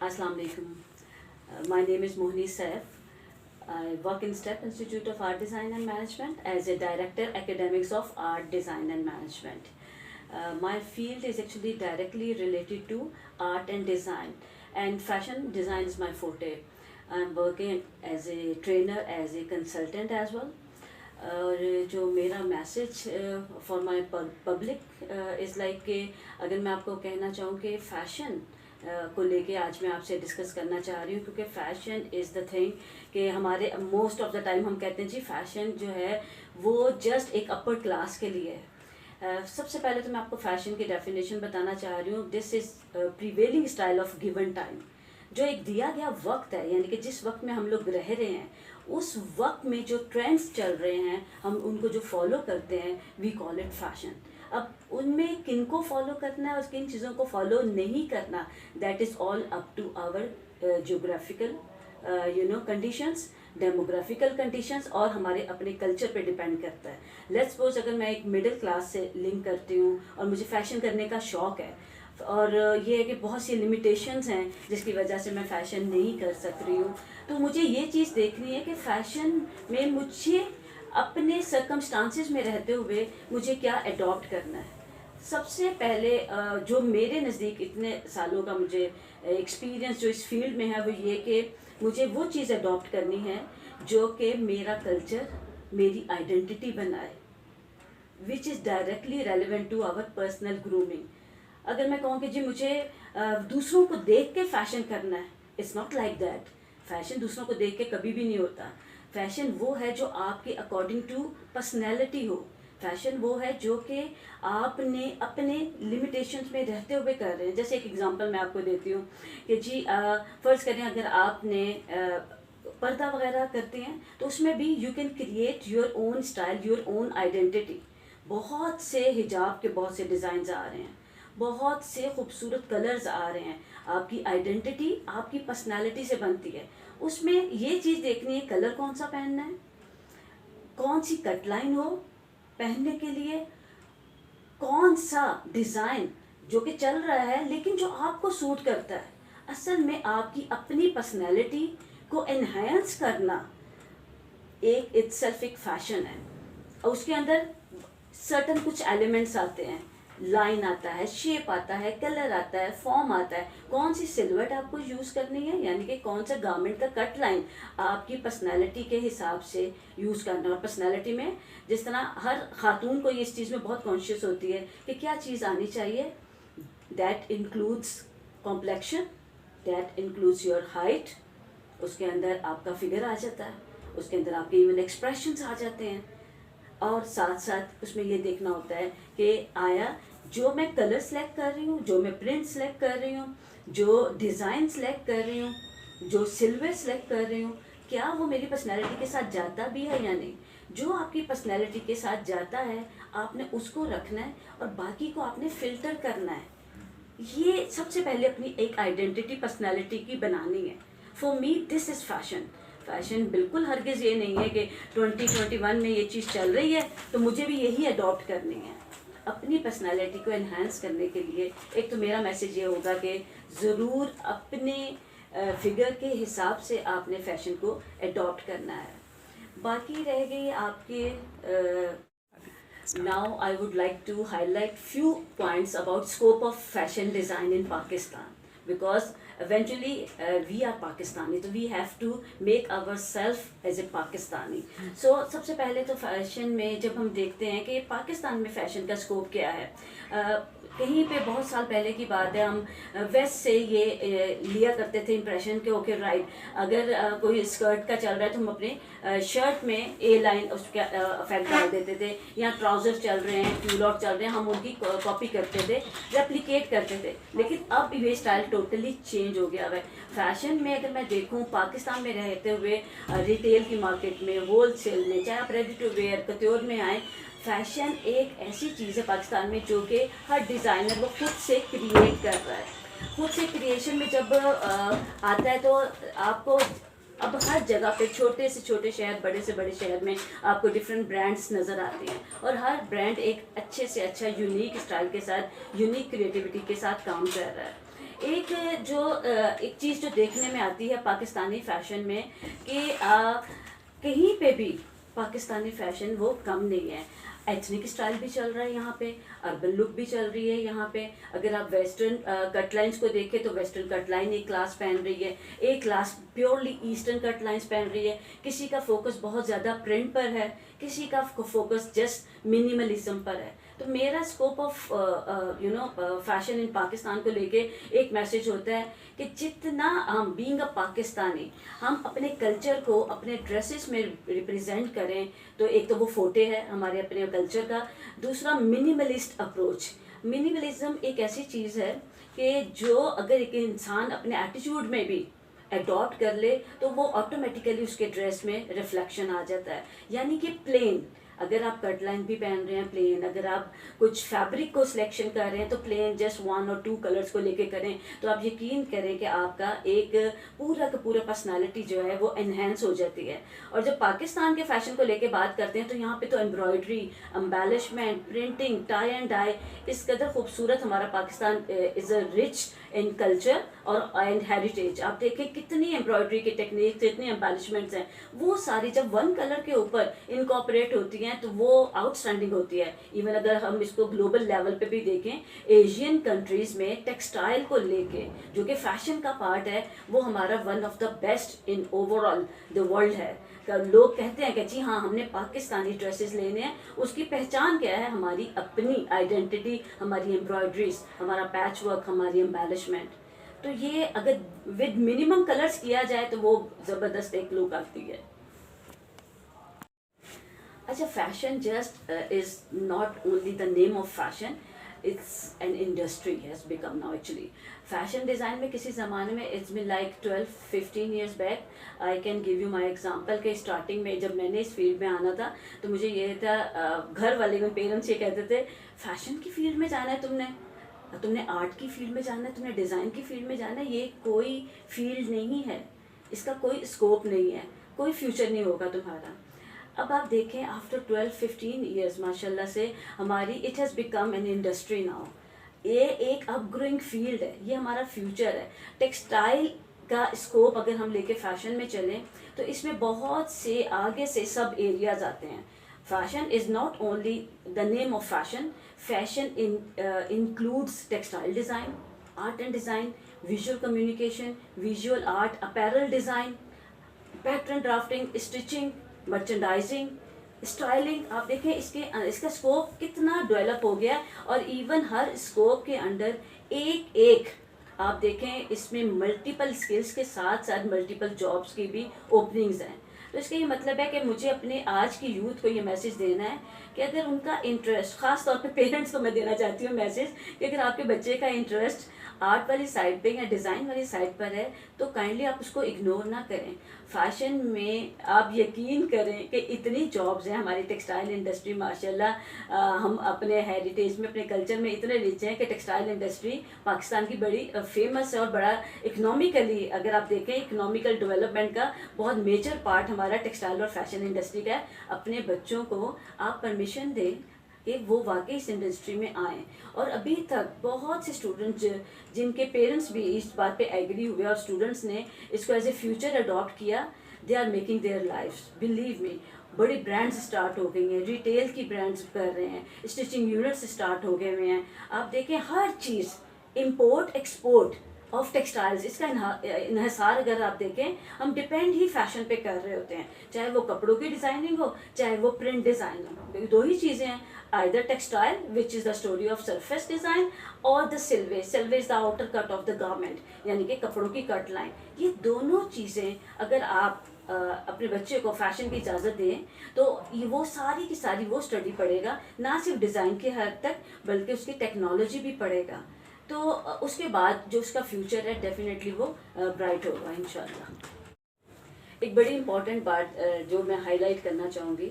Assalamu alaikum. My name is Mohni Saif. I work in STEP Institute of Art Design and Management as a Director Academics of Art Design and Management. My field is actually directly related to art and design, and fashion design is my forte. I'm working as a trainer, as a consultant as well. और जो मेरा message for my public is like कि अगर मैं आपको कहना चाहूँ कि फ़ैशन को लेके आज मैं आपसे डिस्कस करना चाह रही हूँ, क्योंकि फ़ैशन इज़ द थिंग कि हमारे मोस्ट ऑफ द टाइम हम कहते हैं जी फ़ैशन जो है वो जस्ट एक अपर क्लास के लिए है। सबसे पहले तो मैं आपको फ़ैशन की डेफिनेशन बताना चाह रही हूँ। This is prevailing style of given time. जो एक दिया गया वक्त है, यानी कि जिस वक्त में हम लोग रह रहे हैं उस वक्त में जो ट्रेंड्स चल रहे हैं हम उनको जो फॉलो करते हैं, वी कॉल इट फैशन। अब उनमें किन को फॉलो करना है और किन चीज़ों को फॉलो नहीं करना, that is all up to our geographical conditions, demographical conditions और हमारे अपने कल्चर पे डिपेंड करता है। लेट्स सपोज अगर मैं एक मिडिल क्लास से लिंक करती हूँ और मुझे फ़ैशन करने का शौक़ है और ये है कि बहुत सी लिमिटेशंस हैं जिसकी वजह से मैं फ़ैशन नहीं कर सक रही हूँ, तो मुझे ये चीज़ देखनी है कि फ़ैशन में मुझे अपने सर्कमस्टांसेस में रहते हुए मुझे क्या अडॉप्ट करना है। सबसे पहले जो मेरे नज़दीक इतने सालों का मुझे एक्सपीरियंस जो इस फील्ड में है वो ये कि मुझे वो चीज़ अडॉप्ट करनी है जो कि मेरा कल्चर, मेरी आइडेंटिटी बनाए, which is directly relevant to our personal grooming. अगर मैं कहूँ कि जी मुझे दूसरों को देख के फ़ैशन करना है, it's not like that. Fashion दूसरों को देख के कभी भी नहीं होता। फ़ैशन वो है जो आपके अकॉर्डिंग टू पर्सनैलिटी हो। फ़ैशन वो है जो कि आपने अपने लिमिटेशंस में रहते हुए कर रहे हैं। जैसे एक एग्जांपल मैं आपको देती हूँ कि जी फ़र्ज़ करें अगर आपने पर्दा वगैरह करते हैं तो उसमें भी you can create your own style, your own identity. बहुत से हिजाब के बहुत से डिज़ाइंस आ रहे हैं, बहुत से खूबसूरत कलर्स आ रहे हैं। आपकी आइडेंटिटी आपकी पर्सनालिटी से बनती है। उसमें ये चीज़ देखनी है कलर कौन सा पहनना है, कौन सी कटलाइन हो पहनने के लिए, कौन सा डिज़ाइन जो कि चल रहा है लेकिन जो आपको सूट करता है। असल में आपकी अपनी पर्सनालिटी को एनहांस करना एक इटसेल्फ एक फ़ैशन है। और उसके अंदर सर्टन कुछ एलिमेंट्स आते हैं, लाइन आता है, शेप आता है, कलर आता है, फॉर्म आता है, कौन सी सिलवट आपको यूज़ करनी है, यानी कि कौन सा गारमेंट का कट लाइन आपकी पर्सनालिटी के हिसाब से यूज़ करना। और पर्सनालिटी में जिस तरह हर खातून को ये इस चीज़ में बहुत कॉन्शियस होती है कि क्या चीज़ आनी चाहिए, that includes complexion, that includes your height, उसके अंदर आपका फिगर आ जाता है, उसके अंदर आपके इवन एक्सप्रेशंस आ जाते हैं। और साथ साथ उसमें ये देखना होता है कि आया जो मैं कलर सेलेक्ट कर रही हूँ, जो मैं प्रिंट सेलेक्ट कर रही हूँ, जो डिज़ाइन सेलेक्ट कर रही हूँ, जो सिल्वर सेलेक्ट कर रही हूँ, क्या वो मेरी पर्सनैलिटी के साथ जाता भी है या नहीं। जो आपकी पर्सनैलिटी के साथ जाता है आपने उसको रखना है और बाकी को आपने फ़िल्टर करना है। ये सबसे पहले अपनी एक आइडेंटिटी पर्सनैलिटी की बनानी है। For me this is fashion. Fashion बिल्कुल हरगिज़ ये नहीं है कि 2021 में ये चीज़ चल रही है तो मुझे भी यही अडॉप्ट करनी है। अपनी पर्सनालिटी को एनहांस करने के लिए एक तो मेरा मैसेज ये होगा कि ज़रूर अपने फिगर के हिसाब से आपने फ़ैशन को अडॉप्ट करना है। बाकी रह गई आपके now I would like to highlight few points about scope of fashion design in Pakistan, because eventually we are Pakistani, so we have to make ourselves as a Pakistani. So सबसे पहले तो fashion में जब हम देखते हैं कि पाकिस्तान में फ़ैशन का स्कोप क्या है, कहीं पे बहुत साल पहले की बात है, हम वेस्ट से ये लिया करते थे इम्प्रेशन के ओके राइट, अगर कोई स्कर्ट का चल रहा है तो हम अपने शर्ट में ए लाइन उसका इफेक्ट डाल देते थे, या ट्राउज़र चल रहे हैं, क्यूलॉट चल रहे हैं, हम उनकी कॉपी करते थे, रेप्लिकेट करते थे। लेकिन अब ये स्टाइल टोटली चेंज हो गया है। फैशन में अगर मैं देखूं पाकिस्तान में रहते हुए रिटेल की मार्केट में, होल सेल में, चाहे आप रेडी टू वेयर कत्योर में आए, फ़ैशन एक ऐसी चीज़ है पाकिस्तान में जो कि हर डिज़ाइनर वो खुद से क्रिएट कर रहा है। खुद से क्रिएशन में जब आता है तो आपको अब हर जगह पे छोटे से छोटे शहर, बड़े से बड़े शहर में आपको डिफरेंट ब्रांड्स नज़र आते हैं और हर ब्रांड एक अच्छे से अच्छा यूनिक स्टाइल के साथ, यूनिक क्रिएटिविटी के साथ काम कर रहा है। एक एक चीज़ जो देखने में आती है पाकिस्तानी फैशन में कि कहीं पे भी पाकिस्तानी फैशन वो कम नहीं है। एथनिक स्टाइल भी चल रहा है यहाँ पे, अर्बन लुक भी चल रही है यहाँ पे। अगर आप वेस्टर्न कटलाइंस को देखें तो वेस्टर्न कटलाइन एक क्लास पहन रही है, एक क्लास प्योरली ईस्टर्न कटलाइंस पहन रही है। किसी का फोकस बहुत ज़्यादा प्रिंट पर है, किसी का फोकस जस्ट मिनिमलिज्म पर है। तो मेरा स्कोप ऑफ फैशन इन पाकिस्तान को लेके एक मैसेज होता है कि जितना हम बीइंग अ पाकिस्तानी हम अपने कल्चर को अपने ड्रेसेस में रिप्रेजेंट करें, तो एक तो वो फोटे है हमारे अपने कल्चर का, दूसरा मिनिमलिस्ट अप्रोच। मिनिमलिज्म एक ऐसी चीज़ है कि जो अगर एक इंसान अपने एटीट्यूड में भी अडॉप्ट कर ले तो वो ऑटोमेटिकली उसके ड्रेस में रिफ्लेक्शन आ जाता है। यानी कि प्लेन, अगर आप कट लाइन भी पहन रहे हैं प्लेन, अगर आप कुछ फैब्रिक को सिलेक्शन कर रहे हैं तो प्लेन जस्ट 1 और 2 कलर्स को लेके करें, तो आप यकीन करें कि आपका एक पूरा का पूरा पर्सनालिटी जो है वो एनहेंस हो जाती है। और जब पाकिस्तान के फैशन को लेके बात करते हैं तो यहाँ पे तो embroidery, embellishment, printing, tie and dye, इस कदर खूबसूरत हमारा Pakistan is a rich in culture और एंड हेरिटेज। आप देखें कितनी एम्ब्रॉयडरी की टेक्निक, कितनी एम्बेलिशमेंट्स हैं, वो सारी जब वन कलर के ऊपर इनकॉपरेट होती हैं तो वो आउटस्टैंडिंग होती है। इवन अगर हम इसको ग्लोबल लेवल पे भी देखें, एशियन कंट्रीज में टेक्सटाइल को लेके जो कि फैशन का पार्ट है, वो हमारा one of the best in overall the world है। लोग कहते हैं कि जी हाँ हमने पाकिस्तानी ड्रेसेस लेने हैं, उसकी पहचान क्या है? हमारी अपनी आइडेंटिटी, हमारी एम्ब्रॉयडरीज, हमारा पैच वर्क, हमारी एम्बेलिशमेंट। तो ये अगर विद मिनिमम कलर्स किया जाए तो वो ज़बरदस्त एक लुक आती है। अच्छा, fashion just is not only the name of fashion, it's an industry has become now actually. Fashion design में किसी ज़माने में it's been like 12-15 years back. I can give you my example के स्टार्टिंग में जब मैंने इस फील्ड में आना था तो मुझे ये था, घर वाले मेरे पेरेंट्स ये कहते थे फैशन की फील्ड में जाना है तुमने आर्ट की फील्ड में जाना है, तुमने डिज़ाइन की फील्ड में जाना है, ये कोई फील्ड नहीं है, इसका कोई स्कोप नहीं है, कोई फ्यूचर नहीं होगा तुम्हारा। अब आप देखें आफ्टर 12-15 ईयर्स माशाल्लाह से हमारी it has become an industry now. ये एक अप ग्रोइंग फील्ड है, ये हमारा फ्यूचर है। टेक्सटाइल का स्कोप अगर हम लेके फैशन में चलें तो इसमें बहुत से आगे से सब एरियाज आते हैं। Fashion is not only the name of fashion, fashion includes textile design, art and design, visual communication, visual art, apparel design, pattern drafting, stitching, merchandising, styling. आप देखें इसका स्कोप कितना डेवलप हो गया। और इवन हर स्कोप के अंडर एक एक आप देखें इसमें मल्टीपल स्किल्स के साथ साथ मल्टीपल जॉब्स की भी ओपनिंग्स हैं। तो इसका ये मतलब है कि मुझे अपने आज की यूथ को ये मैसेज देना है कि अगर उनका इंटरेस्ट, ख़ास तौर पे पेरेंट्स को मैं देना चाहती हूँ मैसेज कि अगर आपके बच्चे का इंटरेस्ट आर्ट वाली साइड पे या डिज़ाइन वाली साइड पर है तो काइंडली आप उसको इग्नोर ना करें। फैशन में आप यकीन करें कि इतनी जॉब्स हैं हमारी टेक्सटाइल इंडस्ट्री माशाल्लाह। हम अपने हेरिटेज में, अपने कल्चर में इतने रिच हैं कि टेक्सटाइल इंडस्ट्री पाकिस्तान की बड़ी फेमस है और बड़ा इकनॉमिकली, अगर आप देखें इकनॉमिकल डेवलपमेंट का बहुत मेजर पार्ट हमारा टेक्सटाइल और फैशन इंडस्ट्री का है। अपने बच्चों को आप परमिशन दें कि वो वाकई इस इंडस्ट्री में आएँ। और अभी तक बहुत से स्टूडेंट्स जिनके पेरेंट्स भी इस बात पे एग्री हुए और स्टूडेंट्स ने इसको एज ए फ्यूचर अडॉप्ट किया, they are making their life, believe me. बड़ी ब्रांड्स स्टार्ट हो गई हैं, रिटेल की ब्रांड्स कर रहे हैं, स्टिचिंग यूनिट्स स्टार्ट हो गए हुए हैं। आप देखें हर चीज़, इम्पोर्ट एक्सपोर्ट ऑफ टेक्सटाइल्स, इसका इन्हिसार अगर आप देखें, हम डिपेंड ही फैशन पे कर रहे होते हैं। चाहे वो कपड़ों की डिज़ाइनिंग हो, चाहे वो प्रिंट डिज़ाइन हो, दो ही चीज़ें हैं। Either textile, which is the story of surface design, or the silhouette. Silhouette is the outer cut of the garment, यानी कि कपड़ों की कट लाइन। ये दोनों चीज़ें अगर आप अपने बच्चे को फैशन की इजाज़त दें तो वो सारी की सारी वो स्टडी पढ़ेगा, ना सिर्फ डिज़ाइन के हद तक बल्कि उसकी टेक्नोलॉजी भी पढ़ेगा। तो उसके बाद जो उसका फ्यूचर है डेफिनेटली वो ब्राइट होगा इंशाल्लाह। एक बड़ी इम्पॉर्टेंट बात जो मैं हाईलाइट करना चाहूँगी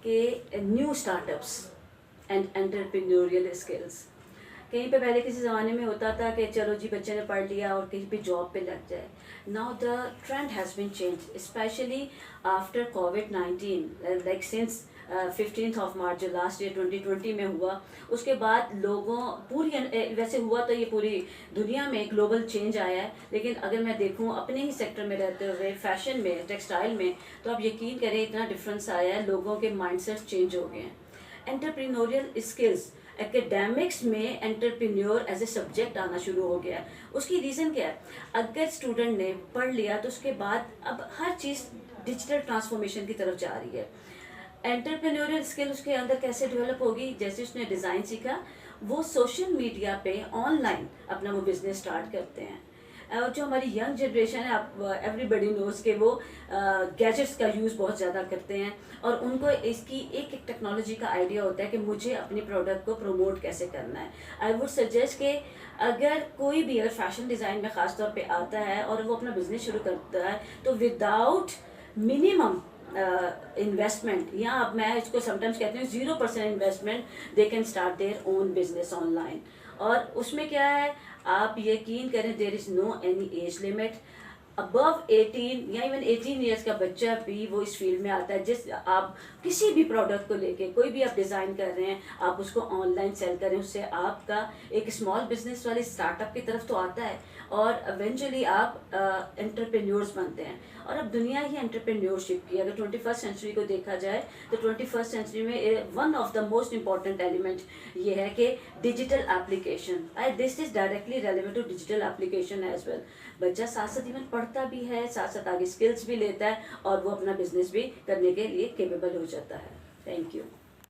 कि new startups and entrepreneurial skills. कहीं पे पहले किसी ज़माने में होता था कि चलो जी बच्चे ने पढ़ लिया और कहीं पे जॉब पे लग जाए। Now the trend has been change, specially after कोविड-19, लाइक सिंस 15 मार्च जो लास्ट ईयर 2020 में हुआ, उसके बाद लोगों वैसे हुआ तो ये पूरी दुनिया में ग्लोबल चेंज आया है, लेकिन अगर मैं देखूं अपने ही सेक्टर में रहते हुए फैशन में, टेक्सटाइल में, तो आप यकीन करें इतना डिफरेंस आया है, लोगों के माइंडसेट चेंज हो गए हैं। एंटरप्रेन्योरियल स्किल्स, एकेडमिक्स में एंटरप्रेन्योर एज ए सब्जेक्ट आना शुरू हो गया है। उसकी रीज़न क्या है? अगर स्टूडेंट ने पढ़ लिया तो उसके बाद अब हर चीज़ डिजिटल ट्रांसफॉर्मेशन की तरफ जा रही है। एंटरप्रेन्योरियल स्किल उसके अंदर कैसे डेवलप होगी? जैसे उसने डिज़ाइन सीखा, वो सोशल मीडिया पे ऑनलाइन अपना वो बिजनेस स्टार्ट करते हैं। और जो हमारी यंग जनरेशन है, आप एवरीबडी नोज़ के वो गैजेट्स का यूज़ बहुत ज़्यादा करते हैं, और उनको इसकी एक एक टेक्नोलॉजी का आइडिया होता है कि मुझे अपनी प्रोडक्ट को प्रमोट कैसे करना है। आई वुड सजेस्ट कि अगर कोई भी अगर फैशन डिज़ाइन में ख़ास तौर पे आता है और वो अपना बिजनेस शुरू करता है, तो विदाउट मिनिमम इन्वेस्टमेंट, या अब मैं इसको समटाइम्स कहती हूँ 0% investment, they can start their own business online. और उसमें क्या है, आप यकीन करें, there is no any age limit. Above 18 या इवन 18 ईयर्स का बच्चा भी वो इस फील्ड में आता है। जिस आप किसी भी प्रोडक्ट को लेके कोई भी आप डिज़ाइन कर रहे हैं, आप उसको ऑनलाइन सेल करें, उससे आपका एक स्मॉल बिजनेस वाले स्टार्टअप की तरफ तो आता है, और इवेंचुअली आप एंटरप्रेन्योर्स बनते हैं। और अब दुनिया ही एंटरप्रेन्योरशिप की, अगर 21st सेंचुरी को देखा जाए तो 21st सेंचुरी में one of the most important element ये है कि digital application. This is directly relevant to digital application as well. बच्चा साथ साथ इवन पढ़ता भी है, साथ साथ आगे स्किल्स भी लेता है, और वो अपना बिजनेस भी करने के लिए केपेबल हो जाता है। Thank you.